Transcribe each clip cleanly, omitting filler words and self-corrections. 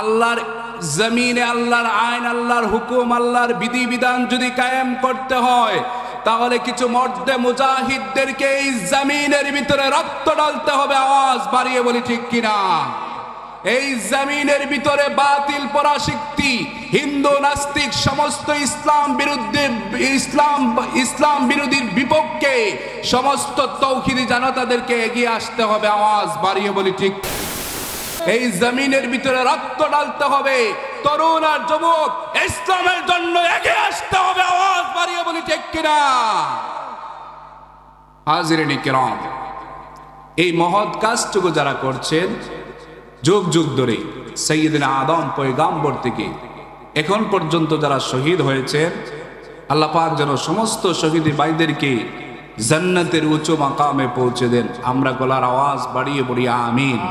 আল্লাহর জমিনে আল্লাহর আইন, আল্লাহর হুকুম, আল্লাহর বিধিবিধান যদি কায়েম করতে হয়, তাহলে কিছু মর্দে মুজাহিদদেরকে এই জমিনের ভিতরে রক্ত ঢালতে হবে। আওয়াজ বাড়িয়ে বলি ঠিক কিনা? এই জমিনের ভিতরে বাতিল পরাশক্তি, হিন্দু নাস্তিক সমস্ত ইসলাম বিরোধীর বিপক্ষে সমস্ত তৌহিদি জনতাদেরকে এগিয়ে আসতে হবে। আওয়াজ বাড়িয়ে বলি ঠিক। এই জমিনের ভিতরে রক্ত ঢালতে হবে, তরুণ আর যুবক ইসলামের জন্য এগিয়ে আসতে হবে। আওয়াজ বাড়িয়ে বলি ঠিক কিনা? হাজিরিন কিরাম, এই মহৎ কাজটুকু যারা করছেন যুগ যুগ ধরে, সাইয়্যিদনা আদম পয়গাম্বর থেকে এখন পর্যন্ত যারা শহীদ হয়েছেন, আল্লাহ পাক যেন সমস্ত শহীদি ভাইদেরকে জান্নাতের উঁচু মাকামে পৌঁছে দেন। আমরা গলার আওয়াজ বাড়িয়ে বলি আমিন।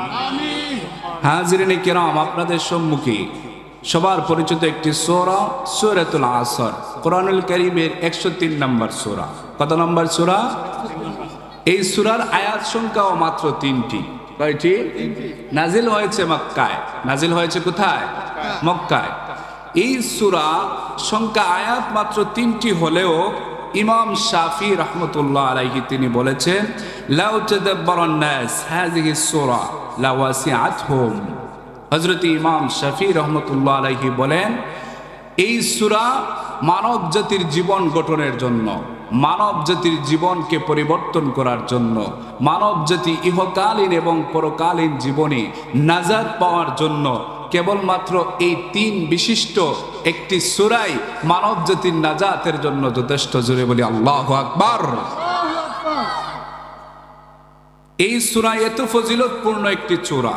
হাজিরিন কিরাম, আপনাদের সম্মুখে সবার পরিচিত একটি সূরা, সূরাতুল আসর, কোরআনুল কারীমের 103 নম্বর সূরা। কত নম্বর সূরা? এই সূরার আয়াত সংখ্যাও মাত্র 3টি। কয়টি? নাজিল হয়েছে মক্কায়। নাজিল হয়েছে কোথায়? মক্কায়। এই সূরা সংখ্যা আয়াত মাত্র 3টি হলেও ইমাম শাফি রহমতুল্লাহ আলাইহি তিনি বলেছেন, লাউ তাদাব্বারান নাস হাযিহি সূরা লাওয়াসিআতহুম। হযরত ইমাম শাফি রহমতুল্লাহ আলাইহি বলেন, এই সূরা মানব জাতির জীবন গঠনের জন্য, মানব জাতির জীবনকে পরিবর্তন করার জন্য, মানব জাতি ইহকালীন এবং পরকালীন জীবনে নাজাত পাওয়ার জন্য কেবলমাত্র এই 3 বিশিষ্ট একটি সূরাই মানব জাতির নাজাতের জন্য যথেষ্ট। জোরে বলি আল্লাহু আকবার। এই সূরা এত ফজিলতপূর্ণ একটি সূরা।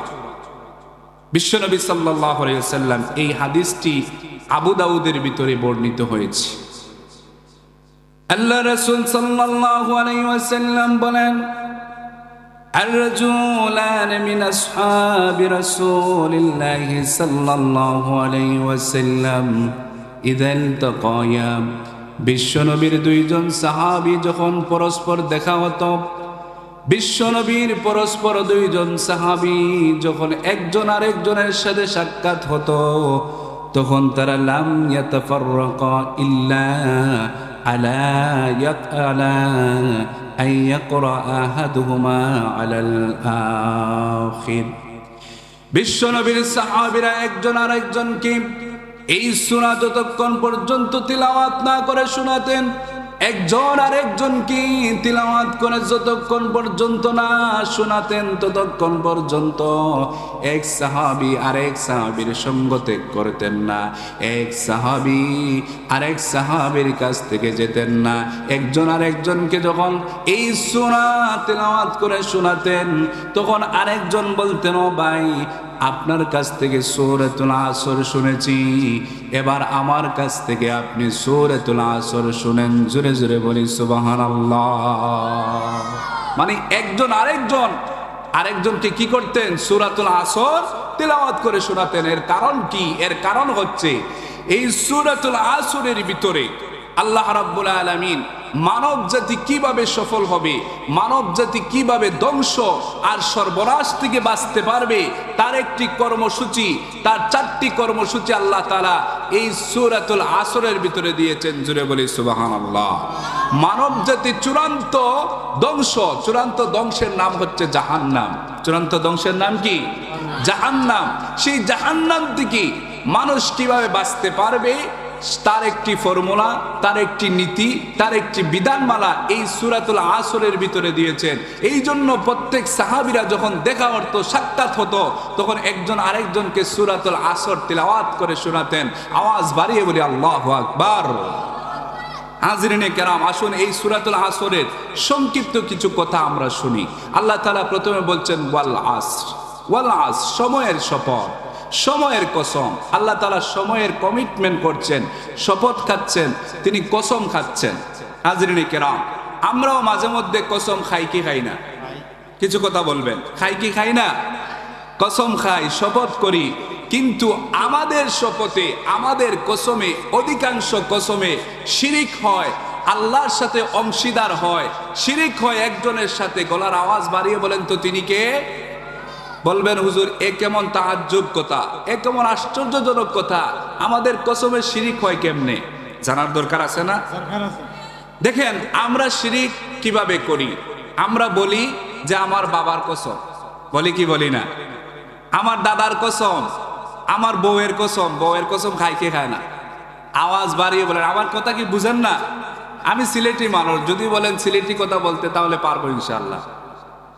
বিশ্বনবী সাল্লাল্লাহু আলাইহি ওয়াসাল্লাম এই হাদিসটি আবু দাউদের ভিতরে বর্ণিত হয়েছে। আল্লাহ রাসূল সাল্লাল্লাহু আলাইহি ওয়াসাল্লাম বলেন, الرجلان من أصحاب رسول الله صلى الله عليه وسلم إذا التقيا। বিশ্বনবীর দুইজন সাহাবী যখন পরস্পর দেখা হতো, বিশ্বনবীর পরস্পর দুইজন সাহাবী যখন একজন আরেকজনের সাথে সাক্ষাৎ হতো, তখন তারা লাম ইয়াতাফাররাকা ইল্লা আলা ইয়াকআলা আইয়াকরা আহাদুহুমা আলাল আখির। বিশ্বনবীর সাহাবীরা একজন আরেকজনকে এই সূরা যতক্ষণ পর্যন্ত তিলাওয়াত না করে শোনাতেন, একজন আরেকজনকে তিলাওয়াত করে যতক্ষণ পর্যন্ত না শোনাতেন, ততক্ষণ পর্যন্ত এক সাহাবী আরেক সাহাবীর সঙ্গ ত্যাগ করতেন না, এক সাহাবী আরেক সাহাবীর কাছ থেকে যেতেন না। একজন আরেকজনকে যখন এই সূরা তিলাওয়াত করে শোনাতেন, তখন আরেকজন বলতেন, ও ভাই, আপনার কাছ থেকে সূরাতুল আসর শুনেছি, এবার আমার কাছ থেকে আপনি সূরাতুল আসর শুনেন। জোরে জোরে বলি সুবহানাল্লাহ। মানে একজন আরেকজনকে কি করতেন? সূরাতুল আসর তিলাওয়াত করে শোনাতেন। এর কারণ কি? এর কারণ হচ্ছে এই সূরাতুল আসরের ভিতরে আল্লাহ রাব্বুল আলামিন মানব জাতি কিভাবে সফল হবে, মানব জাতি কিভাবে ধ্বংস আর সর্বনাশ থেকে বাঁচতে পারবে, তার একটি কর্মসূচি, তার 4টি কর্মসূচি আল্লাহ তাআলা এই সূরাতুল আসরের ভিতরে দিয়েছেন। জুড়ে বলি সুবহানাল্লাহ। মানব জাতি চূড়ান্ত ধ্বংসের নাম হচ্ছে জাহান্নাম। চূড়ান্ত ধ্বংসের নাম কি? জাহান্নাম। সেই জাহান্নাম থেকে মানুষ কিভাবে বাঁচতে পারবে, তার একটি ফর্মুলা, তার একটি নীতি, তার একটি বিধানমালা এই সূরাতুল আসরের ভিতরে দিয়েছেন। এই জন্য প্রত্যেক সাহাবীরা যখন দেখা হতো, সাক্ষাৎ হতো, তখন একজন আরেকজনকে সূরাতুল আসর তিলাওয়াত করে শোনাতেন। আওয়াজ বাড়িয়ে বলি আল্লাহু আকবার। হাজিরিনে কেরাম, আসুন এই সূরাতুল আসরের সংক্ষিপ্ত কিছু কথা আমরা শুনি। আল্লাহ তাআলা প্রথমে বলছেন ওয়াল আসর, ওয়াল আসর, সময়ের শপথ, সময়ের কসম। আল্লাহ তাআলা সময়ের কমিটমেন্ট করছেন, শপথ খাচ্ছেন, তিনি কসম খাচ্ছেন। হাজিরিনে কেরাম, আমরাও মাঝে মধ্যে কসম খাই কি খাই না? কিছু কথা বলবেন। খাই কি খাই না? কসম খাই, শপথ করি, কিন্তু আমাদের শপথে, আমাদের কসমে, অধিকাংশ কসমে শিরিক হয়, আল্লাহর সাথে অংশীদার হয়, শিরিক হয় একজনের সাথে। গলার আওয়াজ বাড়িয়ে বলেন তো তিনি কে? বলবেন হুজুর এ কেমন তাআজ্জুব কথা, এ কেমন আশ্চর্যজনক কথা, আমাদের কসমে শিরিক হয় কেমনে? জানার দরকার আছে না? দেখেন আমরা শিরিক কিভাবে করি। আমরা বলি যে আমার বাবার কসম, বলি কি বলি না? আমার দাদার কসম, আমার বউয়ের কসম। বউয়ের কসম খায় কে খায় না? আওয়াজ বাড়িয়ে বলেন। আমার কথা কি বুঝেন না? আমি সিলেটি মানুষ, যদি বলেন সিলেটি কথা বলতে তাহলে পারবো ইনশাআল্লাহ।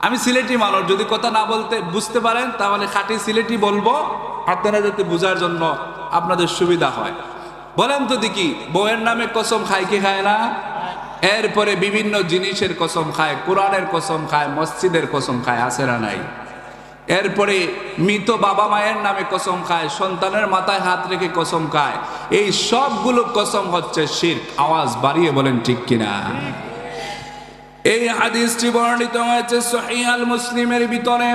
আমি সিলেটি মানুষ, যদি কথা না বলতে বুঝতে পারেন তাহলে খাঁটি সিলেটি বলবো, আপনারা যাতে বুঝার জন্য আপনাদের সুবিধা হয়। বলেন তো দেখি, বউয়ের নামে কসম খায় কে খায় না? এরপরে বিভিন্ন জিনিসের কসম খায়, কোরআনের কসম খায়, মসজিদের কসম খায়, আছে না নাই? এরপরে মৃত বাবা মায়ের নামে কসম খায়, সন্তানের মাথায় হাত রেখে কসম খায়। এই সবগুলো কসম হচ্ছে শিরক। আওয়াজ বাড়িয়ে বলেন ঠিক কিনা? এই হাদিসটি বর্ণিত হয়েছে সহিহ আল মুসলিমের ভিতরে।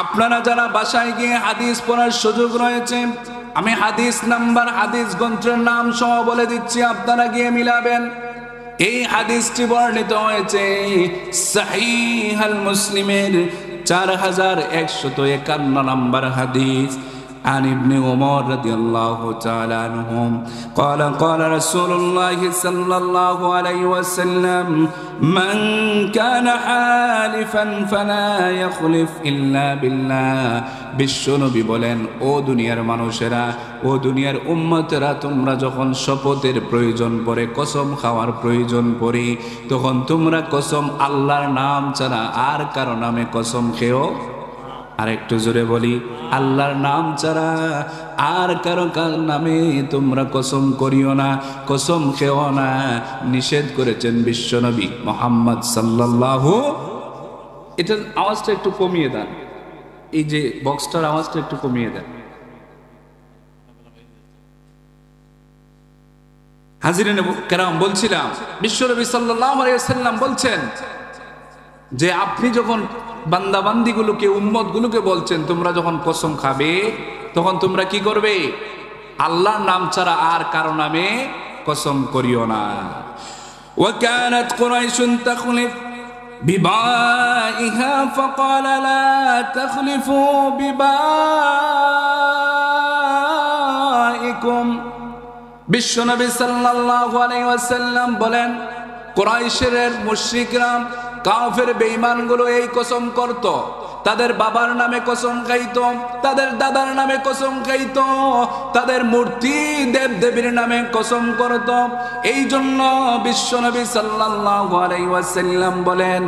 আপনারা যারা বাসায় গিয়ে হাদিস পড়ার সুযোগ রয়েছে, আমি হাদিস নাম্বার, হাদিস গ্রন্থের নাম সহ বলে দিচ্ছি, আপনারা গিয়ে মিলাবেন। এই হাদিসটি বর্ণিত হয়েছে সহিহ আল মুসলিমের 4151 নম্বর হাদিস। عن ابن عمر رضي الله تعالى عنهم قال قال رسول الله صلى الله عليه وسلم من كان حالفا فلا يخلف إلا بالله। বিশ্বনবী বলেন, ও দুনিয়ার মানুষেরা, ও দুনিয়ার উম্মতেরা, তোমরা যখন শপথের প্রয়োজন পড়ে, কসম খাওয়ার প্রয়োজন পড়ে, তখন তোমরা কসম আল্লাহর নাম ছাড়া আর কারো নামে কসম খেও। আর একটু জোরে বলি, আল্লাহর নাম ছাড়া আর কারো নামে তোমরা কসম করিও না, কসম খেও না। নিষেধ করেছেন বিশ্বনবী মুহাম্মদ সাল্লাল্লাহু। এটার আওয়াজটা একটু কমিয়ে দেন, এই যে বক্সটার আওয়াজটা একটু কমিয়ে দেন। হাজিরিন কেরাম, বলছিলাম বিশ্বনবী সাল্লাল্লাহু আলাইহি ওয়াসাল্লাম বলছেন যে আপনি যখন বান্দাবান্দিগুলোকে, উম্মতগুলোকে বলছেন তোমরা যখন কসম খাবে তখন তোমরা কি করবে? আল্লাহর নাম ছাড়া আর কারো নামে কসম করিও না। وكانت قريش تخلف ببائها فقال لا تخلفوا ببائكم। বিশ্বনবী সাল্লাল্লাহু আলাইহি ওয়াসাল্লাম বলেন, কুরাইশের মুশরিকরা, কাফের বেঈমানগুলো এই কসম করত, তাদের বাবার নামে কসম খাইতো, তাদের দাদার নামে কসম খাইতো, তাদের মূর্তি দেব দেবীর নামে কসম করত। এই জন্য বিশ্বনবী সাল্লাল্লাহু আলাইহি ওয়াসাল্লাম বলেন,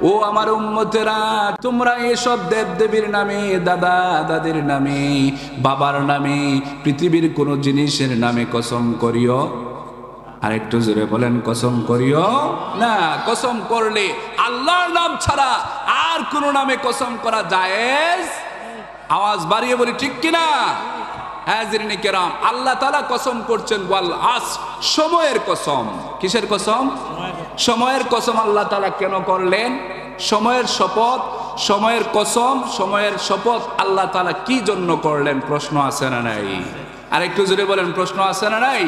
ও আমার উম্মতেরা, তোমরা এসব দেব দেবীর নামে, দাদা দাদির নামে, বাবার নামে, পৃথিবীর কোন জিনিসের নামে কসম করিও। আর একটু জোরে বলেন, কসম করিও না। কসম করলে আল্লাহর নাম ছাড়া আর কোন নামে কসম করা জায়েজ। আওয়াজ বাড়িয়ে বলি ঠিক কিনা? হাজিরিনে কেরাম, আল্লাহ তাআলা কসম করছেন ওয়াল আসর, সময়ের কসম। কিসের কসম? সময়ের কসম আল্লাহ তাআলা কেন করলেন? সময়ের শপথ, সময়ের কসম, সময়ের শপথ আল্লাহ তাআলা কি জন্য করলেন? প্রশ্ন আছে না নাই? আর একটু জোরে বলেন, প্রশ্ন আছে না নাই?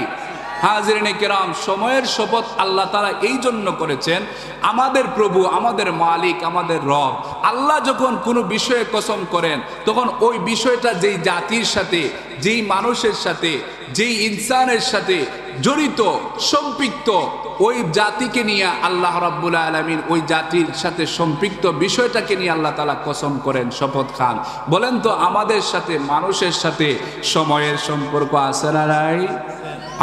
হাজিরিনে কেরাম, সময়ের শপথ আল্লাহ তাআলা এই জন্য করেছেন, আমাদের প্রভু, আমাদের মালিক, আমাদের রব আল্লাহ যখন কোনো বিষয়ে কসম করেন তখন ওই বিষয়টা যেই জাতির সাথে, যেই মানুষের সাথে, যেই ইনসানের সাথে জড়িত, সম্পৃক্ত, ওই জাতিকে নিয়ে আল্লাহ রাব্বুল আলামিন ওই জাতির সাথে সম্পৃক্ত বিষয়টাকে নিয়ে আল্লাহ তাআলা কসম করেন, শপথ খান। বলেন তো আমাদের সাথে, মানুষের সাথে সময়ের সম্পর্ক আছে না নাই?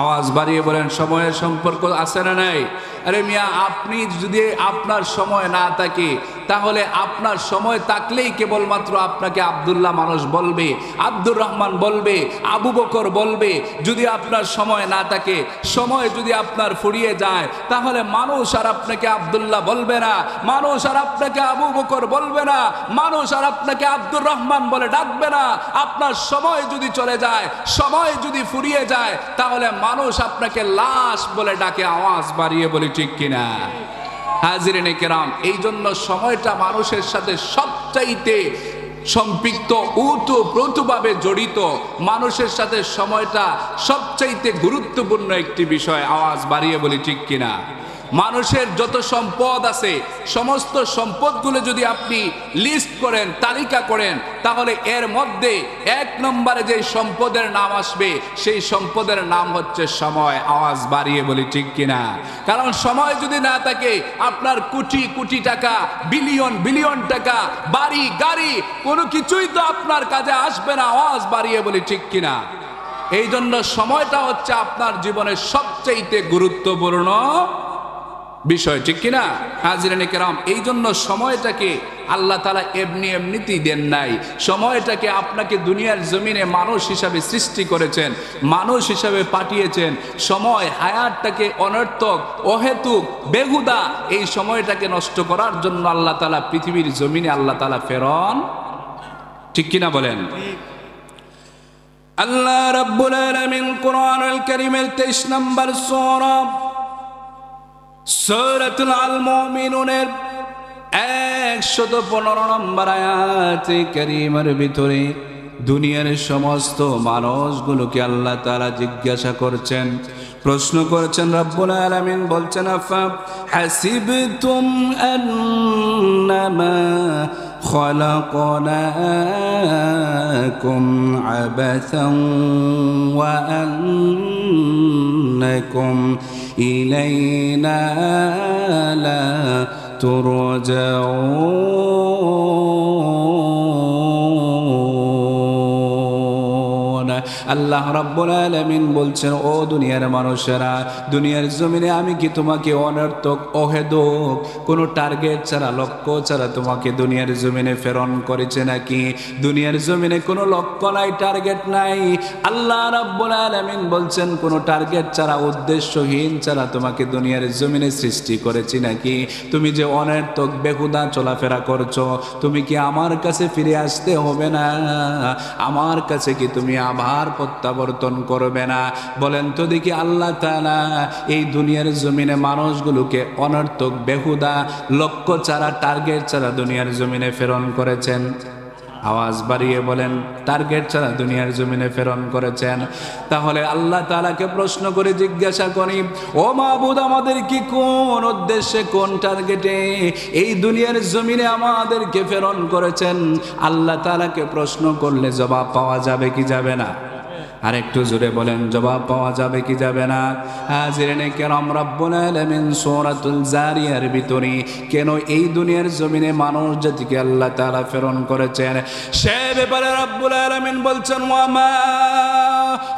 আওয়াজ বাড়িয়ে বলেন, সময়ের সম্পর্ক আছে না নাই? আরে মিয়া, আপনি যদি আপনার সময় না থাকে তাহলে আপনার সময় থাকলেই কেবলমাত্র আপনাকে আব্দুল্লাহ মানুষ বলবে, আব্দুর রহমান বলবে, আবু বকর বলবে। যদি আপনার সময় না থাকে, সময় যদি আপনার ফুরিয়ে যায়, তাহলে মানুষ আর আপনাকে আব্দুল্লাহ বলবে না, মানুষ আর আপনাকে আবু বকর বলবে না, মানুষ আর আপনাকে আব্দুর রহমান বলে ডাকবে না। আপনার সময় যদি চলে যায়, সময় যদি ফুরিয়ে যায়, তাহলে মানুষ আপনাকে লাশ বলে ডাকে। আওয়াজ বাড়িয়ে বলি ঠিক কিনা? হাজিরিনে কেরাম, এই জন্য সময়টা মানুষের সাথে সবচাইতে সম্পৃক্ত, ওতপ্রোতভাবে জড়িত। মানুষের সাথে সময়টা সবচাইতে গুরুত্বপূর্ণ একটি বিষয়। আওয়াজ বাড়িয়ে বলি ঠিক কিনা? মানুষের যত সম্পদ আছে সমস্ত সম্পদগুলো যদি আপনি লিস্ট করেন, তালিকা করেন, তাহলে এর মধ্যে 1 নম্বরে যে সম্পদের নাম আসবে সেই সম্পদের নাম হচ্ছে সময়। আওয়াজ বাড়িয়ে বলি ঠিক কিনা? কারণ সময় যদি না থাকে আপনার কোটি কোটি টাকা, বিলিয়ন বিলিয়ন টাকা, বাড়ি গাড়ি কোনো কিছুই তো আপনার কাজে আসবে না। আওয়াজ বাড়িয়ে বলি ঠিক কিনা? এই জন্য সময়টা হচ্ছে আপনার জীবনের সবচেয়ে গুরুত্বপূর্ণ বিষয়, ঠিক কিনা হাজিরানে কেরাম? এই জন্য সময়টাকে আল্লাহ তাআলা এমনিতেই দেন নাই। সময়টাকে আপনাকে দুনিয়ার জমিনে মানুষ হিসাবে সৃষ্টি করেছেন, মানুষ হিসাবে পাঠিয়েছেন। সময় হায়াতটাকে অনর্থক, অহেতুক, বেহুদা এই সময়টাকে নষ্ট করার জন্য আল্লাহ তাআলা পৃথিবীর জমিনে আল্লাহ তাআলা প্রেরণ, ঠিক কিনা বলেন? আল্লাহ রাব্বুল আলামিন কোরআনুল কারীমের 23 নম্বর সূরা সূরাতুল আল মুমিনুনের 115 নম্বর আয়াতে কারীমের ভিতরে দুনিয়ার সমস্ত মানুষগুলোকে আল্লাহ তাআলা জিজ্ঞাসা করছেন, প্রশ্ন করেছেন। রব্বুল আলামিন বলছেন, আফা হাসিবতুম আন্নামা খলাকনাকুম আবাসান ওয়া আন্নাকুম ইলাইনা লা তুরজাউন। আল্লাহ রাব্বুল আলামিন বলছেন, ও দুনিয়ার মানুষেরা, দুনিয়ার জমিনে আমি কি তোমাকে অনর্থক, অহেতুক, কোনো টার্গেট ছাড়া, লক্ষ্য ছাড়া তোমাকে দুনিয়ার জমিনে প্রেরণ করেছে নাকি? দুনিয়ার জমিনে কোনো লক্ষ্য নাই, টার্গেট নাই। আল্লাহ রাব্বুল আলামিন বলছেন, কোনো টার্গেট ছাড়া, উদ্দেশ্যহীন ছাড়া তোমাকে দুনিয়ার জমিনে সৃষ্টি করেছি নাকি? তুমি যে অনর্থক বেহুদা চলাফেরা করছো, তুমি কি আমার কাছে ফিরে আসতে হবে না? আমার কাছে কি তুমি আবার প্রত্যাবর্তন করবে না? বলেন তো দেখি, আল্লাহ তাআলা এই দুনিয়ার জমিনে মানুষগুলোকে অনর্থক, বেহুদা, লক্ষ্য ছাড়া, টার্গেট ছাড়া দুনিয়ার জমিনে প্রেরণ করেছেন? আওয়াজ বাড়িয়ে বলেন, টার্গেট ছাড়া দুনিয়ার জমিনে প্রেরণ করেছেন। তাহলে আল্লাহ তাআলাকে প্রশ্ন করে জিজ্ঞাসা করি, ও মাবুদ, আমাদের কি কোন উদ্দেশ্যে, কোন টার্গেটে এই দুনিয়ার জমিনে আমাদেরকে প্রেরণ করেছেন? আল্লাহ তাআলাকে প্রশ্ন করলে জবাব পাওয়া যাবে কি যাবে না? আর একটু জোরে বলেন, জবাব পাওয়া যাবে কি যাবে না? হাজিরিনে কেরাম, রব্বুল আলামিন সূরাতুল জারিয়ার ভিতরে কেন এই দুনিয়ার জমিনে মানুষ জাতিকে আল্লাহ তাআলা প্রেরণ করেছেন সে ব্যাপারে রব্বুল আলামিন বলছেন, ওয়া মা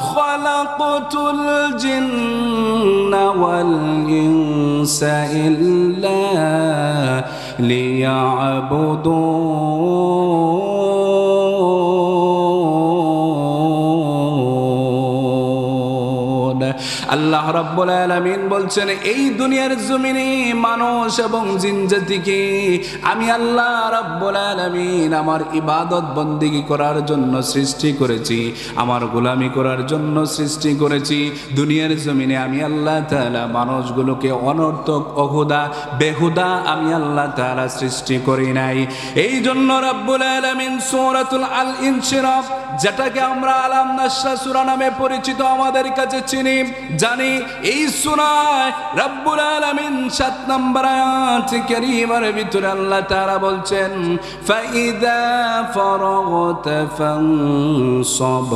খালাকতুল জিন্না ওয়াল ইনসা ইল্লা লিয়াবুদুন। আল্লাহ রাব্বুল আলামিন বলছেন, এই দুনিয়ার জমিনে মানুষ এবং জিন জাতিকে আমি আল্লাহ রাব্বুল আলামিন আমার ইবাদত বন্দেগী করার জন্য সৃষ্টি করেছি, আমার গোলামি করার জন্য সৃষ্টি করেছি। দুনিয়ার জমিনে আমি আল্লাহ তাআলা মানুষগুলোকে অনর্থক, অহুদা, বেহুদা আমি আল্লাহ তাআলা সৃষ্টি করি নাই। এই জন্য রাব্বুল আলামিন সূরাতুল আল ইনশিরাহ, যেটাকে আমরা আলাম নাশরা সূরা নামে পরিচিত, আমাদের কাছে চিনি, জানি, এই সূরায় রব্বুল আলামিন 7 নম্বর আয়াত কারীমার ভিতরে আল্লাহ তাআলা বলছেন, ফাইদা ফারাগতা ফানসাব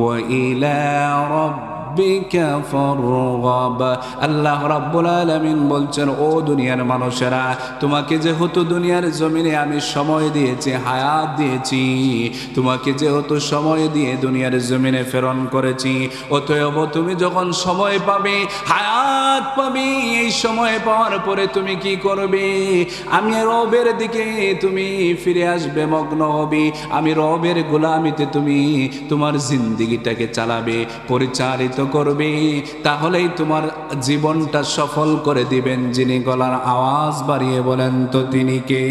ওয়া ইলা রাব্বিকা ফারগাব। আল্লাহ রাব্বুল আলামিন বলছেন, ও দুনিয়ার মানুষেরা, তোমাকে যেহেতু দুনিয়ার জমিনে আমি সময় দিয়েছি, হায়াত দিয়েছি, তোমাকে যেহেতু সময় দিয়ে দুনিয়ার জমিনে প্রেরণ করেছি, অতএব তুমি যখন সময় পাবে, হায়াত পাবে, এই সময় পাওয়ার পরে তুমি কি করবে? আমি রবের দিকে তুমি ফিরে আসবে, মগ্ন হবে, আমি রবের গোলামিতে তুমি তোমার জিন্দেগিটাকে চালাবে, পরিচালিত করবে। তাহলেই তোমার জীবনটা সফল করে দিবেন যিনি। গলার আওয়াজ বাড়িয়ে বলেন তো তিনি কে?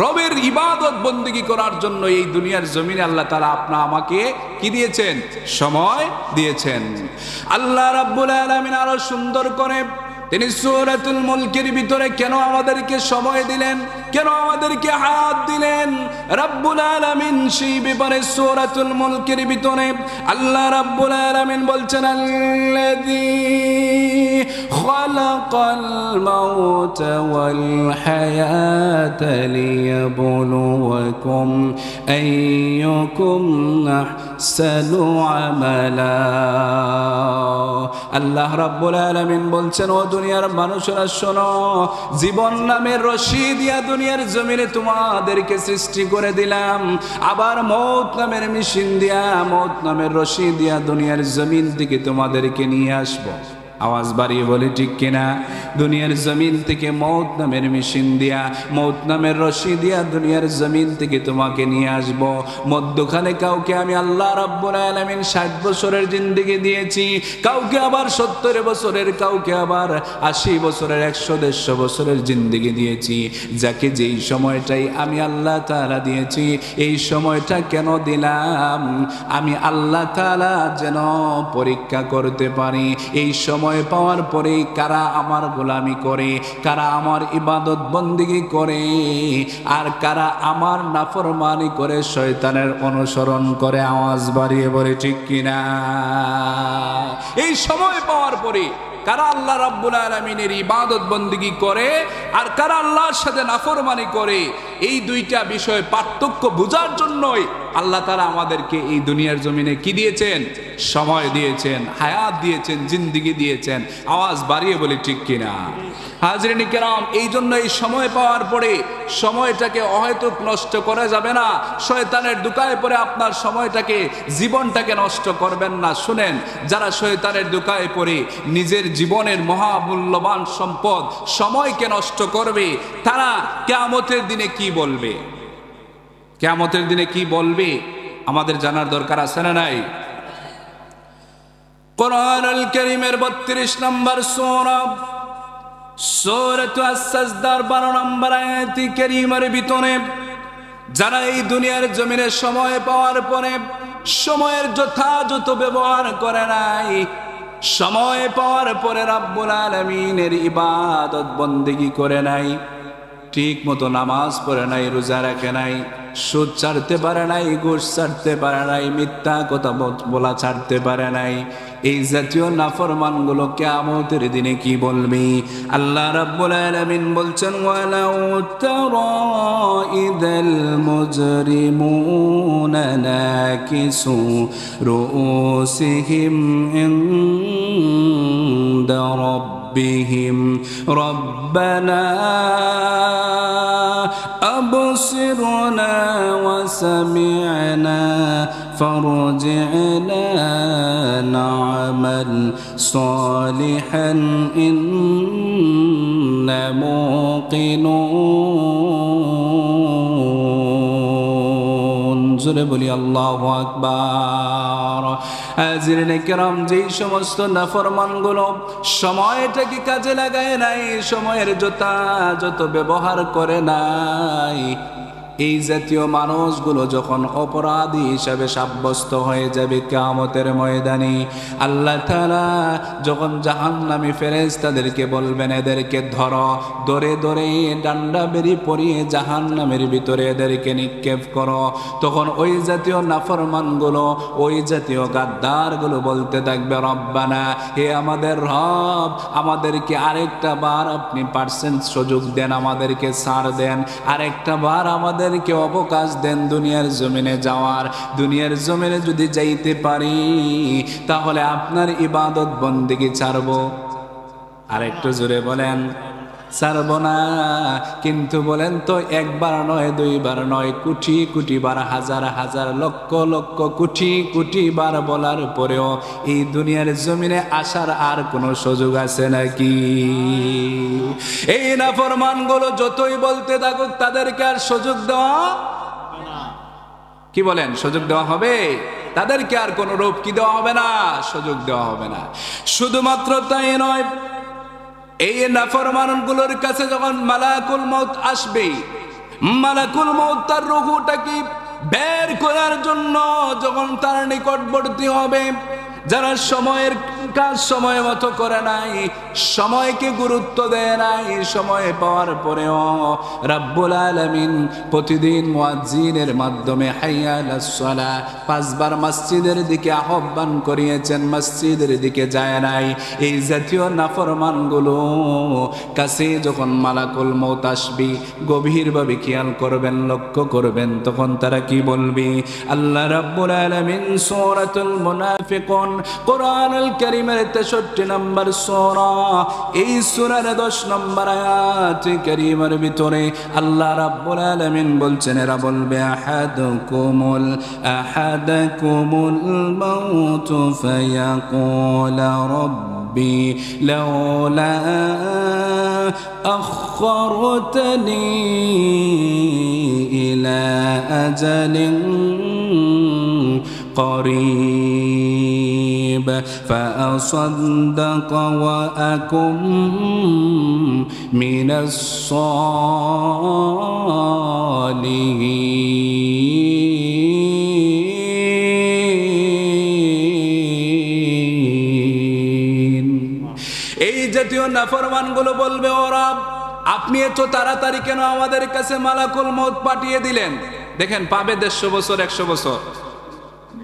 রবের ইবাদত বন্দেগী করার জন্য এই দুনিয়ার জমিনে আল্লাহ তাআলা আমাকে কি দিয়েছেন? সময় দিয়েছেন। আল্লাহ রাব্বুল আলামিন আরো সুন্দর করে তিনি সূরাতুল মুলকের ভিতরে কেন আমাদেরকে সময় দিলেন কেন আমাদেরকে হায়াত দিলেন? রব্বুল আলামিন সেই ব্যাপারে সূরাতুল মুলকের ভিতরে আল্লাহ রাব্বুল আলামিন বলছেন, আল্লাযী খালাকাল মাউতা ওয়াল হায়াতা লিয়াবলুয়াকুম আইয়ুকুম আহসানু আমালা। আল্লাহ রাব্বুল আলামিন বলছেন, ও দুনিয়ার মানুষেরা শোনো, জীবন নামের রশি দিয়া দুনিয়ার জমিনে তোমাদেরকে সৃষ্টি করে দিলাম, আবার মওত নামের মেশিন দিয়া, মওত নামের রশি দিয়া দুনিয়ার জমিন থেকে তোমাদেরকে নিয়ে আসবো। আওয়াজ বাড়িয়ে বলে ঠিক কিনা? দুনিয়ার জমিন থেকে মওত নামের মেশিন দিয়া, মওত নামের রশি দিয়া দুনিয়ার জমিন থেকে তোমাকে নিয়ে আসব। মধ্যখানে কাউকে আমি আল্লাহ রাব্বুল আলামিন 60 বছরের জিন্দেগি দিয়েছি, কাউকে আবার 70 বছরের, কাউকে আবার 80 বছরের, 100-150 বছরের জিন্দেগি দিয়েছি। যাকে যেই সময়টাই আমি আল্লাহ তাআলা দিয়েছি, এই সময়টা কেন দিলাম? আমি আল্লাহ তাআলা যেন পরীক্ষা করতে পারি এই সময় পাওয়ার পরে কারা আমার গোলামি করে, কারা আমার ইবাদত বন্দেগী করে, আর কারা আমার নাফরমানি করে, শয়তানের অনুসরণ করে। আওয়াজ বাড়িয়ে বলে ঠিক কিনা? এই সময় পাওয়ার পরে কারা আল্লাহ রাব্বুল আলামিনের ইবাদত বন্দেগী করে আর কারা আল্লাহর সাথে নাফরমানি করে, এই দুইটা বিষয় পার্থক্য বোঝার জন্যই আল্লাহ তাআলা আমাদেরকে এই দুনিয়ার জমিনে কি দিয়েছেন? সময় দিয়েছেন, হায়াত দিয়েছেন, জিন্দেগি দিয়েছেন। আওয়াজ বাড়িয়ে বলি ঠিক কিনা? হাজরিন কিরাম, এই জন্য এই সময় পাওয়ার পরে সময়টাকে অহেতুক নষ্ট করা যাবে না। শয়তানের দুকায় পড়ে আপনার সময়টাকে, জীবনটাকে নষ্ট করবেন না। শুনেন, যারা শয়তানের দুকায় পড়ে নিজের জীবনের মহামূল্যবান সম্পদ সময়কে নষ্ট করবে, তারা কিয়ামতের দিনে কি বলবে? কিয়ামতের দিনে কি বলবে আমাদের জানার দরকার আছে না নাই? কোরআনুল কারীমের 32 নম্বর সূরা, সূরাতুল আস-সাজদার 12 নম্বর আয়াতে কারীমের ভিতরে যারা এই দুনিয়ার জমিনে সময় পাওয়ার পরে সময়ের যথাযথ ব্যবহার করে নাই, সময় পাওয়ার পরে রাব্বুল আলামিনের ইবাদত বন্দেগী করে নাই, ঠিক মতো নামাজ পড়ে নাই, রোজা রাখে নাই, সুদ ছাড়তে পারে নাই, ঘুষ ছাড়তে পারে নাই, মিথ্যা কথা বলা ছাড়তে পারে নাই, এই জাতীয় নাফরমানগুলো কিয়ামতের দিনে কি বলবে? আল্লাহ রাব্বুল আলামিন বলছেন, ওয়ালাউ তারা ইদাল মুজরিমুনা নাকিসু রুউসিহিম ইনদা রাব্বিহিম রব্বানা أبصرنا وسمعنا فارجعنا نعمل صالحا إنا موقنون। জোরে বলি আল্লাহু আকবার। হাজিরিন কিরাম, যেই সমস্ত নাফরমানগুলো সময়টাকে কাজে লাগায় নাই, সময়ের যথাযথ ব্যবহার করে নাই, এই জাতীয় মানুষগুলো যখন অপরাধী হিসাবে সাব্যস্ত হয়ে যাবে কিয়ামতের ময়দানে, আল্লাহ তাআলা যখন জাহান্নামী ফেরেশতাদেরকে বলবেন, এদেরকে ধরো, ধরে ধরে ডান্ডা বেরি পরিয়ে জাহান্নামের ভিতরে এদেরকে নিক্ষেপ করো, তখন ওই জাতীয় নাফরমানগুলো, ওই জাতীয় গাদ্দারগুলো বলতে থাকবে, রব্বানা, হে আমাদের রব, আমাদেরকে আরেকটা বার আপনি পার্সেন্ট সুযোগ দেন, আমাদেরকে ছাড় দেন, আরেকটা বার আমাদের অবকাশ দেন দুনিয়ার জমিনে যাওয়ার। দুনিয়ার জমিনে যদি যাইতে পারি তাহলে আপনার ইবাদত বন্দেগী ছাড়বো। আর একটু জোরে বলেন, ছাড়বো না। কিন্তু বলেন তো, একবার নয়, দুইবার নয়, কোটি কোটি বার, হাজার হাজার, লক্ষ লক্ষ, কোটি কোটি বার বলার পরেও এই দুনিয়ার জমিনে আসার আর কোনো সুযোগ আছে নাকি? এই নাফরমানগুলো যতই বলতে থাকুক, তাদেরকে আর সুযোগ দেওয়া, কি বলেন, সুযোগ দেওয়া হবে? তাদেরকে আর কোনো রূপ কি দেওয়া হবে না? সুযোগ দেওয়া হবে না। শুধুমাত্র তাই নয়, এই নাফরমানগুলোর কাছে যখন মালাকুল মউত আসবে, মালাকুল মউত তার রূহটাকে বের করার জন্য যখন তার নিকটবর্তী হবে, যারা সময়ের কাজ সময় মতো করে নাই, সময়কে গুরুত্ব দেয় নাই। সময় পাওয়ার পরেও রব্বুল আলামিন প্রতিদিন মুয়াজ্জিনের মাধ্যমে হাইয়া আলাস সালাহ 5 বার মসজিদের দিকে আহ্বান করিয়েছেন, মসজিদের দিকে যায় নাই। এই জাতীয় নাফরমানগুলো কাছে যখন মালাকুল মউত আসবে গভীরভাবে খেয়াল করবেন, লক্ষ্য করবেন, তখন তারা কি বলবে? আল্লাহ রাব্বুল আলামিন সূরাতুল মুনাফিকুন কোরআনুল কারীমের 63 নম্বর সূরা, এই সূরার 10 নম্বর আয়াত কারীমের ভিতরে আল্লাহ রাব্বুল আলামিন বলছেন, এরা বলবে আহাদুকুমুল মাউত ফায়াকুল রব্বি লাউলা আখরতনি ইলা আজালিন قريب فأصدق وأكن من الصالحين। এই জাতীয় নাফরমানগুলো বলবে, ও রব, আপনি এত তাড়াতাড়ি কেন আমাদের কাছে মালাকুল মউত পাঠিয়ে দিলেন? দেখেন, পাবে 150 বছর, 100 বছর,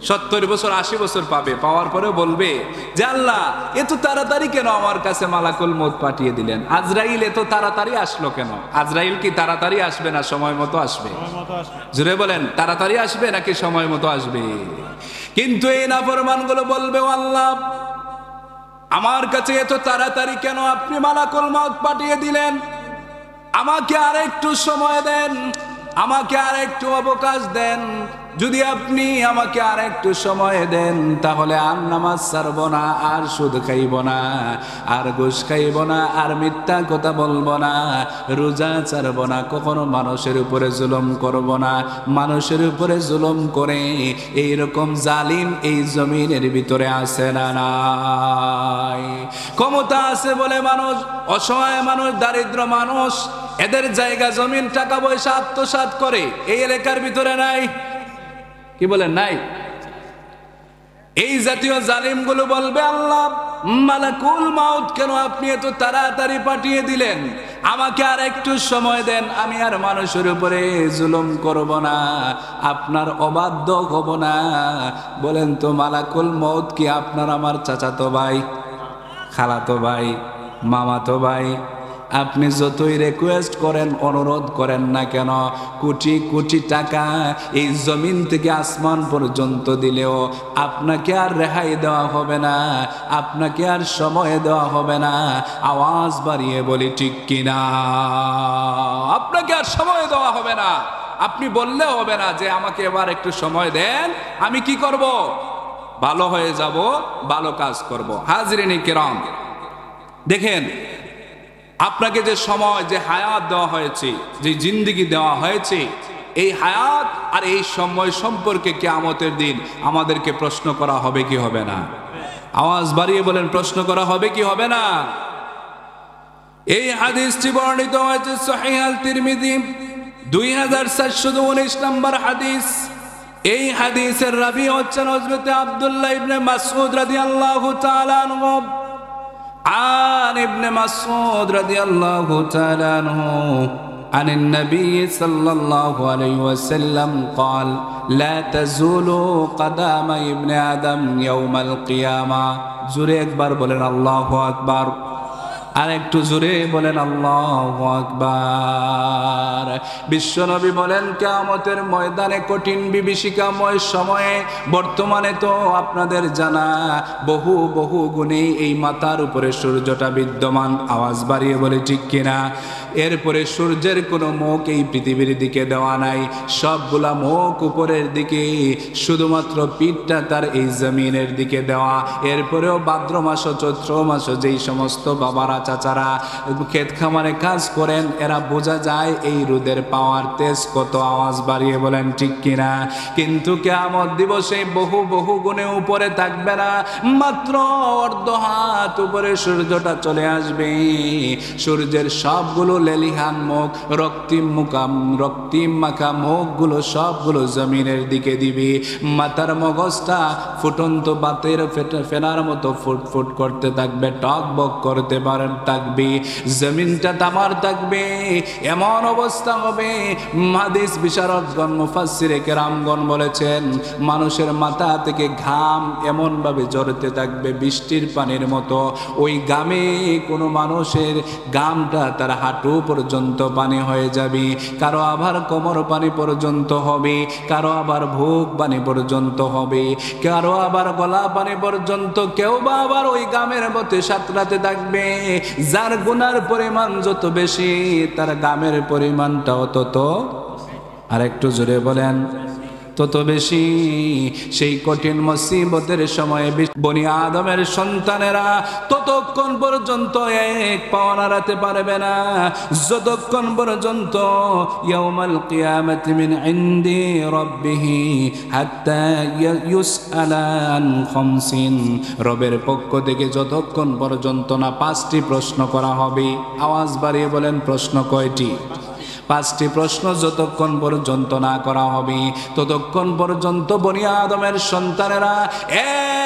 70 বছর, 80 বছর পাবে। পাওয়ার পরে বলবে যে আল্লাহ এত তাড়াতাড়ি কেন আমার কাছে মালাকুল মউত পাঠিয়ে দিলেন? আজরাইল এত তাড়াতাড়ি আসলো কেন? আজরাইল কি তাড়াতাড়ি আসবে না সময় মতো আসবে? জোরে বলেন, তাড়াতাড়ি আসবে নাকি সময় মতো আসবে? কিন্তু এই নাফরমানগুলো বলবে, ও আল্লাহ, আমার কাছে এত তাড়াতাড়ি কেন আপনি মালাকুল মউত পাঠিয়ে দিলেন? আমাকে আর একটু সময় দেন, আমাকে আর একটু অবকাশ দেন। যদি আপনি আমাকে আর একটু সময় দেন তাহলে আর নামাজ ছাড়ব না, আর সুদ খাইব না, আর ঘুষ খাইব না, আর মিথ্যা কথা বলবো না, রোজা ছাড়ব না, কখনো মানুষের উপরে জুলুম করব না। মানুষের উপরে জুলুম করে এইরকম জালিম এই জমিনের ভিতরে আছে না নাই? ক্ষমতা আছে বলে মানুষ, অসহায় মানুষ, দারিদ্র মানুষ এদের জায়গা জমিন টাকা পয়সা আত্মসাৎ করে, এই এলাকার ভিতরে নাই? কি বলেন, নাই? এই জাতীয় জালিমগুলো বলবে, আল্লাহ, মালাকুল মউত কেন আপনি এত তাড়াতাড়ি পাঠিয়ে দিলেন? আমাকে আর একটু সময় দেন, আমি আর মানুষের উপরে জুলুম করব না, আপনার অবাধ্য হব না। বলেন তো, মালাকুল মউত কি আপনার আমার চাচাতো ভাই, খালাতো ভাই, মামাতো ভাই? আপনি যতই রিকোয়েস্ট করেন, অনুরোধ করেন না কেন, কোটি কোটি টাকা এই জমিন থেকে আসমান পর্যন্ত দিলেও আপনাকে আর রেহাই দেওয়া হবে না, আপনাকে আর সময় দেওয়া হবে না। আওয়াজ বাড়িয়ে বলি ঠিক কিনা? আপনাকে আর সময় দেওয়া হবে না। আপনি বললে হবে না যে আমাকে এবার একটু সময় দেন, আমি কি করব? ভালো হয়ে যাব, ভালো কাজ করব। হাজরিনে কিরাম, দেখেন, আপনাকে যে সময়, যে হায়াত দেওয়া হয়েছে, যে জিন্দেগি দেওয়া হয়েছে, এই হায়াত আর এই সময় সম্পর্কে কিয়ামতের দিন আমাদেরকে প্রশ্ন করা হবে কি হবে না? আওয়াজ বাড়িয়ে বলেন, প্রশ্ন করা হবে কি হবে না? এই হাদিসটি বর্ণিত হয়েছে সহিহ আল তিরমিজি 2419 নম্বর হাদিস। এই হাদিসের রাবি হচ্ছেন হযরত আব্দুল্লাহ ইবনে মাসউদ রাদিয়াল্লাহু তাআলা আনহু। عن ابن مسعود رضي الله تعالى عنه عن النبي صلى الله عليه وسلم قال لا تزول قدم ابن آدم يوم القيامة। জোরে একবার বলেন আল্লাহু আকবার, আর একটু জোরে বলেন আল্লাহু আকবার। বিশ্বনবী বলেন, কিয়ামতের ময়দানে কঠিন বিভীষিকাময় সময়ে, বর্তমানে তো আপনাদের জানা বহু বহু গুণে এই মাথার উপরে সূর্যটা বিদ্যমান। আওয়াজ বাড়িয়ে বলে ঠিক কিনা? এরপরে সূর্যের কোনো মুখ এই পৃথিবীর দিকে দেওয়া নাই, সবগুলা মুখ উপরের দিকে, শুধুমাত্র পিঠটা তার এই জমিনের দিকে দেওয়া। এরপরেও ভাদ্র মাস, চৈত্র মাস যেই সমস্ত বাবারা চাচারা ক্ষেত খামারে কাজ করেন, এরা বোঝা যায় এই রোদের পাওয়ার তেজ কত, আওয়াজ বাড়িয়ে বলেন ঠিক কিনা। কিন্তু কিয়ামত দিবসে বহু বহু গুণে উপরে থাকবে না, মাত্র অর্ধ হাত উপরে সূর্যটা চলে আসবে। সূর্যের সবগুলো লেলিহান মুখ, রক্তিম মাখা মুখগুলো সবগুলো জমিনের দিকে দিবে। মাথার মগজটা ফুটন্ত বাতের ফেনার মতো ফুটফুট করতে থাকবে, টকবক করতে থাকবে, জমিনটা তামার থাকবে। এমন অবস্থা হবে, হাদিস বিশারদগণ মুফাসসিরে কেরামগণ বলেছেন, মানুষের মাথা থেকে ঘাম এমন ভাবে ঝরতে থাকবে বৃষ্টির পানির মতো। ওই গামে কোনো মানুষের গামটা তার হাঁটু পর্যন্ত পানি হয়ে যাবে, কারো আবার কোমর পানি পর্যন্ত হবে, কারো আবার বুক পানি পর্যন্ত হবে, কারো আবার গলা পানি পর্যন্ত, কেউ বা আবার ওই গামের মধ্যে সাঁতরাতে থাকবে। যার গুনার পরিমাণ যত বেশি, তার গামের পরিমাণটাও তত, আর একটু জোরে বলেন, তত বেশি। সেই কঠিন মুসিবতের সময়ে বনি আদমের সন্তানেরা ততক্ষণ পর্যন্ত এক পাও নাড়াতে পারবে না, যতক্ষণ পর্যন্ত ইয়াউমাল কিয়ামাতি মিন ইনদি রাব্বিহি হাত্তা ইউসআলান খামসিন, রবের পক্ষ থেকে যতক্ষণ পর্যন্ত না 5টি প্রশ্ন করা হবে। আওয়াজ বাড়িয়ে বলেন, প্রশ্ন কয়টি? 5টি প্রশ্ন যতক্ষণ পর্যন্ত না করা হবে, ততক্ষণ পর্যন্ত বনি আদমের সন্তানেরা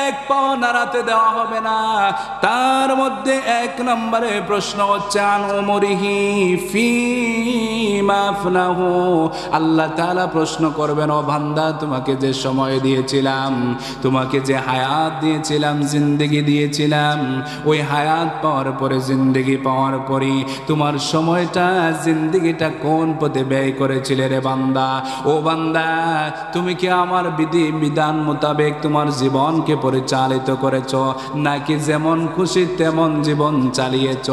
এক পাও নাড়াতে দেওয়া হবে না। তার মধ্যে 1 নম্বরে প্রশ্ন হচ্ছে আন উমরিহি ফীমা আফনাহু। আল্লাহ তাআলা প্রশ্ন করবেন, ও বান্দা, তোমাকে যে সময় দিয়েছিলাম, তোমাকে যে হায়াত দিয়েছিলাম, জিন্দেগি দিয়েছিলাম, ওই হায়াত পাওয়ার পরে, জিন্দেগি পাওয়ার পরে তোমার সময়টা, জিন্দেগিটা কোন পথে ব্যয় করেছিলে রে বান্দা? ও বান্দা, তুমি কি আমার বিধান মোতাবেক তোমার জীবনকে পরিচালিত করেছ, নাকি যেমন খুশি তেমন জীবন চালিয়েছ?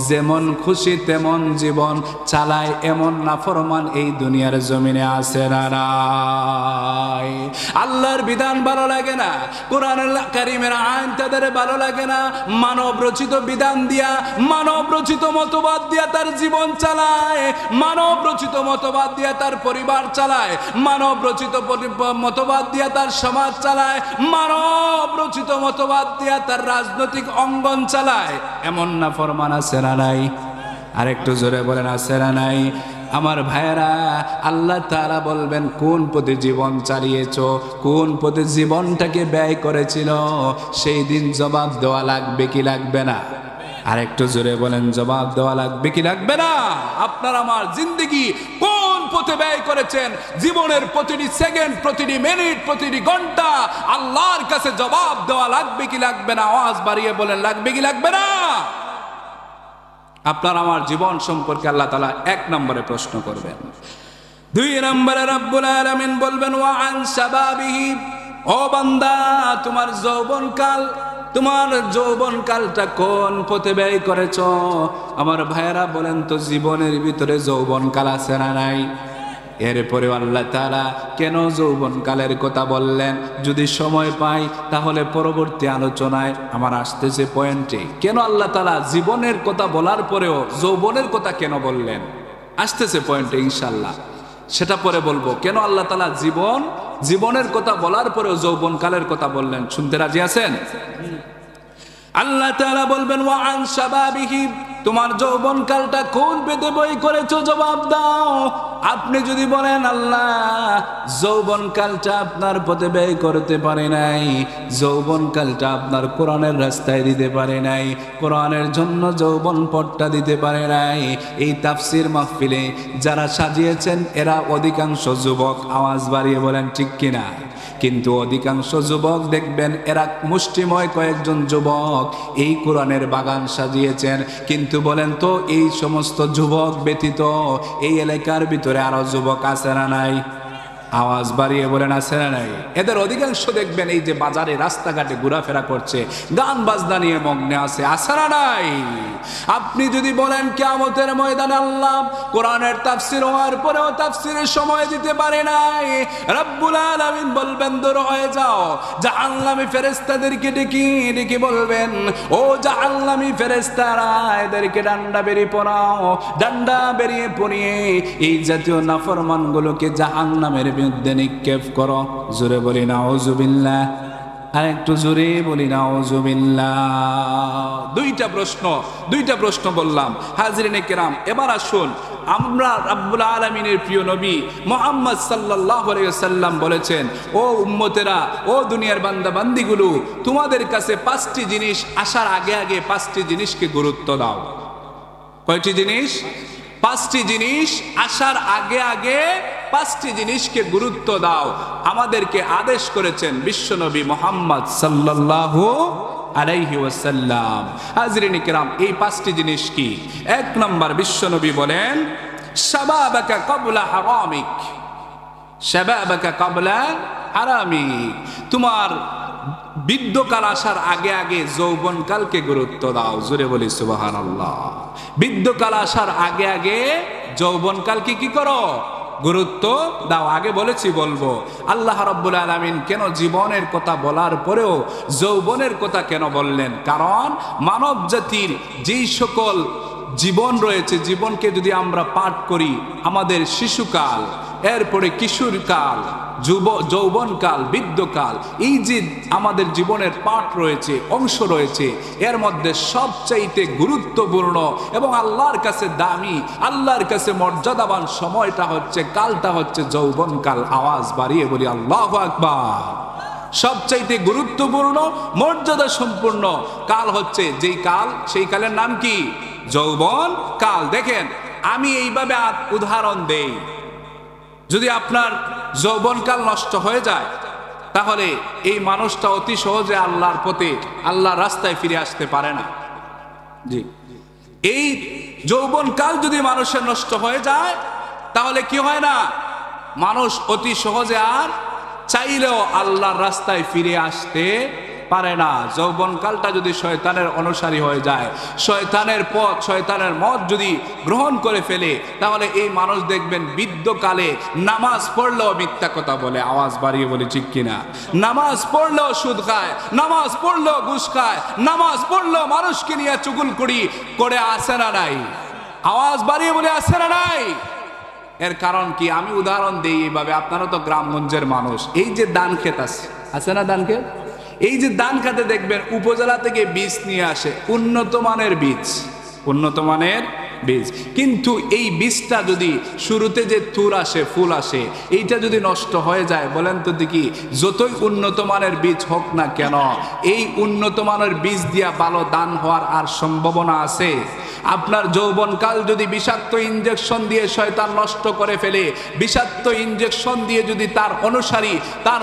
যেমন খুশি তেমন জীবন চালায় এমন নাফরমান এই দুনিয়ার জমিনে আছে না নাই? আল্লাহর বিধান ভালো লাগে না, কোরআনুল কারীমের আইন তাদের ভালো লাগে না, মানব রচিত বিধান দিয়া, মানব রচিত মতবাদ দিয়া তার জীবন চালায়, মানব রচিত মতবাদ দিয়া তার পরিবার চালায়, মানব রচিত মতবাদ দিয়া তার সমাজ চালায়, মানব রচিত মতবাদ দিয়া তার রাজনৈতিক অঙ্গন চালায়। এমন না ফরমান আছে না নাই? আরেকটু জোরে বলেন, আছে না নাই? আমার ভাইয়েরা, আল্লাহ তাআলা বলবেন, কোন পথে জীবন চালিয়েছ, কোন পথে জীবনটাকে ব্যয় করেছিল, সেই দিন জবাব দেওয়া লাগবে কি লাগবে না? আর একটু জোরে বলেন, জবাব দেওয়া লাগবে কি লাগবে না? আপনার আমার জিন্দেগি কোন পথে ব্যয় করেছেন, জীবনের প্রতিটি সেকেন্ড, প্রতিটি মিনিট, প্রতিটি ঘন্টা আল্লাহর কাছে জবাব দেওয়া লাগবে কি লাগবে না? আওয়াজ বাড়িয়ে বলেন, লাগবে কি লাগবে না? আপনার আমার জীবন সম্পর্কে আল্লাহ তাআলা 1 নম্বরে প্রশ্ন করবেন। 2 নম্বরে রব্বুল আলামিন বলবেন, ওয়া আন শাবাবিহি, ও বান্দা, তোমার যৌবনকাল, তোমার যৌবনকালটা কোন পথে ব্যয় করেছ? আমার ভাইয়েরা বলেন তো, জীবনের ভিতরে যৌবনকাল আছে না নাই? এরপরে আল্লাহ তাআলা কেন যৌবনকালের কথা বললেন? যদি সময় পাই তাহলে পরবর্তী আলোচনায় আমার আসতেছে পয়েন্টে, কেন আল্লাহ তাআলা জীবনের কথা বলার পরেও যৌবনের কথা কেন বললেন, আসতেছে পয়েন্টে ইনশাআল্লাহ, সেটা পরে বলবো। কেন আল্লাহ তাআলা জীবনের কথা বলার পরেও যৌবনকালের কথা বললেন? শুনতে রাজি আছেন? আল্লাহ তাআলা বলবেন, ওয়া আন শাবাবিহি, তোমার যৌবনকালটা কোন পেতে বই করেছো, জবাব দাও। আপনি যদি বলেন, আল্লাহ, যৌবনকালটা আপনার পথে ব্যয় করতে পারে নাই, যৌবনকালটা আপনার কোরআনের রাস্তায় দিতে পারে নাই, কোরআনের জন্য যৌবন পটটা দিতে পারে নাই, এই তাফসীর মাহফিলে যারা সাজিয়েছেন এরা অধিকাংশ যুবক। আওয়াজ বাড়িয়ে বলেন ঠিক কিনা? কিন্তু অধিকাংশ যুবক দেখবেন, এরা মুষ্টিময় কয়েকজন যুবক এই কোরআনের বাগান সাজিয়েছেন। কিন্তু বলেন তো, এই সমস্ত যুবক ব্যতীত এই এলাকার ভিতরে আরো যুবক আছে না নাই? আওয়াজ বাড়িয়ে বলেন আছে না নাই? এদের অধিকাংশ দেখবেন এই যে বাজারে রাস্তাঘাটে ঘোরাফেরা করছে, গান বাজনা নিয়ে মগ্নে আছে না নাই? আপনি যদি বলেন কিয়ামতের ময়দানে আল্লাহ কোরআনের তাফসীর হওয়ার পরেও তাফসীরের সময় দিতে পারে নাই, রব্বুল আলামিন বলবেন দূর হয়ে যাও। জাহান্নামী ফেরেশতাদেরকে ডেকে বলবেন, ও জাহান্নামী ফেরেশতারা, এদেরকে ডান্ডা বেরিয়ে পড়াও, ডান্ডা বেরিয়ে পড়িয়ে এই জাতীয় নাফরমানগুলোকে জাহান্নামের বিরুদ্ধে নিক্ষেপ করো। জোরে বলি নাউজুবিল্লাহ, আর একটু জোরে বলি নাউজুবিল্লাহ। দুইটা প্রশ্ন বললাম হাজরিনে কেরাম। এবার আসুন, আমরা রব্বুল আলামিনের প্রিয় নবী মুহাম্মদ সাল্লাল্লাহু আলাইহি ওয়াসাল্লাম বলেছেন, ও উম্মতেরা, ও দুনিয়ার বান্দা বান্দিগুলো, তোমাদের কাছে 5টি জিনিস আসার আগে আগে 5টি জিনিসকে গুরুত্ব দাও। কয়টি জিনিস? 5টি জিনিস আসার আগে আগে 5টি জিনিসকে গুরুত্ব দাও। আমাদেরকে আদেশ করেছেন বিশ্বনবী মুহাম্মদ সাল্লাল্লাহু আলাইহি ওয়াসাল্লাম। হাজরিনে কিরাম, এই 5টি জিনিস কি? 1 নম্বর, বিশ্বনবী বলেন, শাবাবাকা ক্বাবলা হারামিক। শাবাবাকা ক্বাবলা হারামিক, তোমার বৃদ্ধকাল আসার আগে আগে যৌবনকালকে গুরুত্ব দাও। জোরে বলি সুবহানাল্লাহ। বৃদ্ধকাল আসার আগে আগে যৌবনকালকে কি করো? গুরুত্ব দাও। আগে বলেছি, বলবো, আল্লাহ রাব্বুল আলামিন কেন জীবনের কথা বলার পরেও যৌবনের কথা কেন বললেন? কারণ মানব জাতির যেই সকল জীবন রয়েছে, জীবনকে যদি আমরা পাঠ করি, আমাদের শিশুকাল, এরপরে কিশোরকাল, যৌবনকাল, বৃদ্ধকাল, এই যে আমাদের জীবনের পাঠ রয়েছে, অংশ রয়েছে, এর মধ্যে সবচাইতে গুরুত্বপূর্ণ এবং আল্লাহর কাছে দামি, আল্লাহর কাছে মর্যাদাবান সময়টা হচ্ছে, কালটা হচ্ছে যৌবনকাল। আওয়াজ বাড়িয়ে বলি আল্লাহু আকবার। সবচাইতে গুরুত্বপূর্ণ, মর্যাদা সম্পূর্ণ কাল হচ্ছে যেই কাল, সেই কালের নাম কি? যৌবন কাল। দেখেন, আমি এইভাবে উদাহরণ দেই, যদি আপনার যৌবনকাল নষ্ট হয়ে যায়, তাহলে এই মানুষটা অতি সহজে আল্লাহর পথে, আল্লাহর রাস্তায় ফিরে আসতে পারে না। জি, এই যৌবনকাল যদি মানুষের নষ্ট হয়ে যায়, তাহলে কি হয় না? মানুষ অতি সহজে আর চাইলেও আল্লাহর রাস্তায় ফিরে আসতে পারে না। যৌবনকালটা যদি শয়তানের অনুসারী হয়ে যায়, শয়তানের পথ, শয়তানের মত যদি গ্রহণ করে ফেলে, তাহলে এই মানুষ দেখবেন বৃদ্ধকালে নামাজ পড়লেও মিথ্যা কথা বলে। আওয়াজ বাড়িয়ে বলি ঠিক কিনা? নামাজ পড়লেও সুদ খায়, নামাজ পড়লেও ঘুষ খায়, নামাজ পড়লেও মানুষকে নিয়ে চুগলখড়ি করে, আসে না নাই? আওয়াজ বাড়িয়ে বলে আসে না নাই? এর কারণ কি? আমি উদাহরণ দিই এইভাবে, আপনারা তো গ্রামগঞ্জের মানুষ। এই যে ধান ক্ষেত আছে না, ধান ক্ষেত, এই যে ধান খেতে দেখবেন উপজেলা থেকে বীজ নিয়ে আসে, উন্নত মানের বীজ, উন্নত মানের বীজ। কিন্তু এই বীজটা যদি শুরুতে যে তুর আসে, ফুল আসে, এইটা যদি নষ্ট হয়ে যায়, বলেন তো দেখি, যতই উন্নত মানের বীজ হোক না কেন, এই উন্নত মানের বীজ দিয়া ভালো ধান হওয়ার আর সম্ভাবনা আছে? আপনার যৌবনকাল যদি বিষাক্ত ইনজেকশন দিয়ে শয়তান নষ্ট করে ফেলে, বিষাক্ত ইনজেকশন দিয়ে যদি তার অনুসারী, তার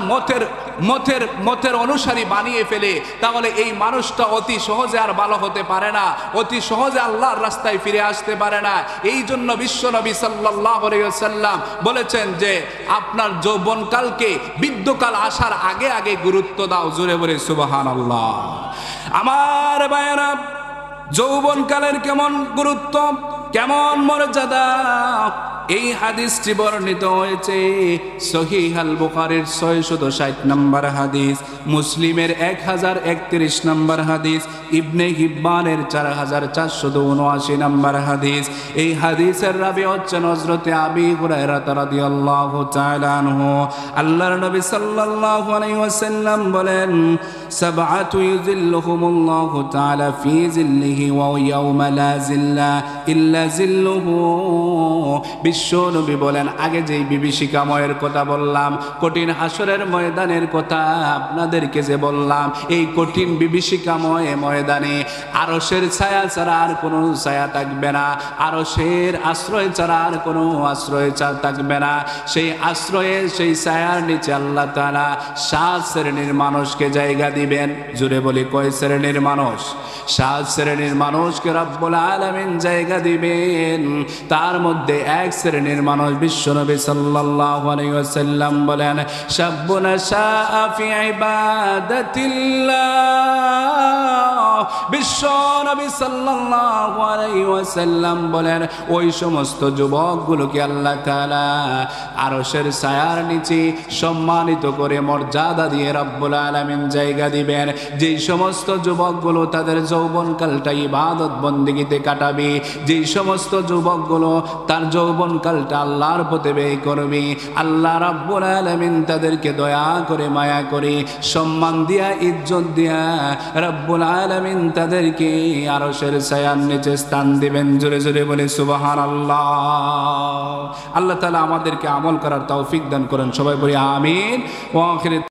মতের অনুসারী বানিয়ে ফেলে, তাহলে এই মানুষটা অতি সহজে আর ভালো হতে পারে না, অতি সহজে আল্লাহর রাস্তায় ফিরে আসতে পারে না। এই জন্য বিশ্বনবী সাল্লাল্লাহু আলাইহি ওয়াসাল্লাম বলেছেন যে আপনার যৌবনকালকে বৃদ্ধকাল আসার আগে আগে গুরুত্ব দাও। জোরে বলে সুবহানাল্লাহ। আমার ভাইয়েরা, যৌবনকালের কেমন গুরুত্ব, কেমন মর্যাদা, এই হাদিসটি বর্ণিত হয়েছে সহিহ আল বুখারীর 660 নম্বর হাদিস, মুসলিমের 1031 নম্বর হাদিস, ইবনে হিব্বানের 4479 নম্বর হাদিস। এই হাদিসের রাবি হচ্ছেন হযরত আবী হুরায়রা রাদিয়াল্লাহু তাআলা আনহু। আল্লাহর নবী সাল্লাল্লাহু আলাইহি ওয়াসাল্লাম বলেন, সাবআতু ইউযিল্লুহুমুল্লাহু তাআলা ফি জিল্লিহি ওয়া ইয়াউমা লা জিল্লা ইল্লা জিল্লুহু। বিশ্ব নবী বলেন, আগে যেই বিভীষিকাময়ের কথা বললাম, কঠিন হাসরের ময়দানের কথা আপনাদেরকে যে বললাম, এই কঠিন বিভীষিকাময় ময়দানে আরশের ছায়া ছাড়া আর কোনো ছায়া থাকবে না, আরশের আশ্রয় ছাড়া আর কোনো আশ্রয় থাকবে না। সেই আশ্রয়ে, সেই ছায়ার নিচে আল্লাহ তাআলা 7 শ্রেণীর মানুষকে জায়গা দিবেন। জুড়ে বলি, কয় শ্রেণীর মানুষ? 7 শ্রেণীর মানুষকে রব্বুল আলামিন জায়গা জায়গা দিবেন। তার মধ্যে এক শ্রেণীর মানুষ বিশ্বনবী সাল্লাল্লাহু আলাইহি ওয়াসাল্লাম বলেন, শাব্বুন শাআ ফি ইবাদাতিল্লাহ। বিশ্বনবী সাল্লাল্লাহু আলাইহি ওয়াসাল্লাম বলেন, ওই সমস্ত যুবকগুলোকে আল্লাহ তাআলা আরশের ছায়ার নিচে সম্মানিত করে মর্যাদা দিয়ে রব্বুল আলামিন জায়গা দিবেন। যেই সমস্ত যুবকগুলো তাদের যৌবনকালটা ইবাদত বন্দেগীতে কাটাবে, যেই সমস্ত যুবকগুলো তার যৌবনকালটা আল্লাহর পথে ব্যয় করবে, আল্লাহ রব্বুল আলামিন তাদেরকে দয়া করে মায়া করে সম্মান দিয়া ইজ্জত দিয়া রব্বুল আলামিন তাদেরকে আরশের ছায়ার নিচে স্থান দিবেন। জোরে জোরে বলে সুবহানাল্লাহ। আল্লাহ তাআলা আমাদেরকে আমল করার তৌফিক দান করেন। সবাই বলি আমিন। ওয়া আখির